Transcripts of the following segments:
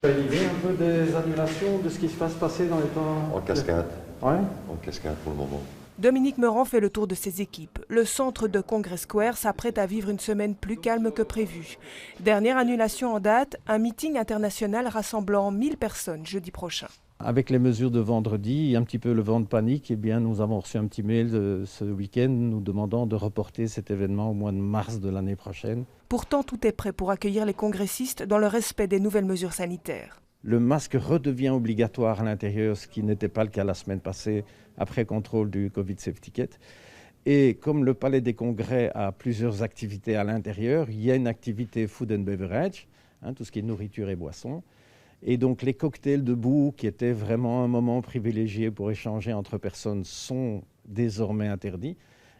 Tu as une idée un peu des annulations, de ce qui va se passer dans les temps? En cascade. Ouais. En cascade pour le moment. Dominique Meurant fait le tour de ses équipes. Le centre de Congress Square s'apprête à vivre une semaine plus calme que prévu. Dernière annulation en date, un meeting international rassemblant 1000 personnes jeudi prochain. Avec les mesures de vendredi et un petit peu le vent de panique, eh bien, nous avons reçu un petit mail ce week-end nous demandant de reporter cet événement au mois de mars de l'année prochaine. Pourtant, tout est prêt pour accueillir les congressistes dans le respect des nouvelles mesures sanitaires. Le masque redevient obligatoire à l'intérieur, ce qui n'était pas le cas la semaine passée après contrôle du Covid Safety Kit. Et comme le Palais des Congrès a plusieurs activités à l'intérieur, il y a une activité food and beverage, tout ce qui est nourriture et boissons. Et donc les cocktails debout, qui étaient vraiment un moment privilégié pour échanger entre personnes, sont désormais interdits.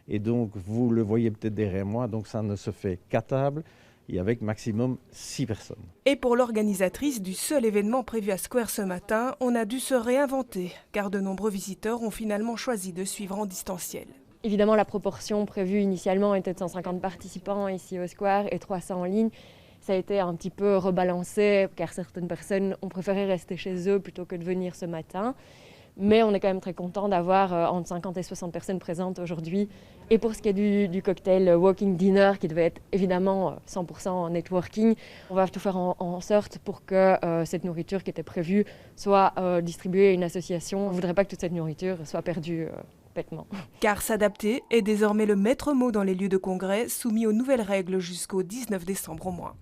Et donc vous le voyez peut-être derrière moi, donc ça ne se fait qu'à table et avec maximum 6 personnes. Et pour l'organisatrice du seul événement prévu à Square ce matin, on a dû se réinventer, car de nombreux visiteurs ont finalement choisi de suivre en distanciel. Évidemment, la proportion prévue initialement était de 150 participants ici au Square et 300 en ligne. Ça a été un petit peu rebalancé car certaines personnes ont préféré rester chez eux plutôt que de venir ce matin. Mais on est quand même très content d'avoir entre 50 et 60 personnes présentes aujourd'hui. Et pour ce qui est du cocktail Walking Dinner, qui devait être évidemment 100% networking, on va tout faire en sorte pour que cette nourriture qui était prévue soit distribuée à une association. On ne voudrait pas que toute cette nourriture soit perdue bêtement. Car s'adapter est désormais le maître mot dans les lieux de congrès, soumis aux nouvelles règles jusqu'au 19 décembre au moins.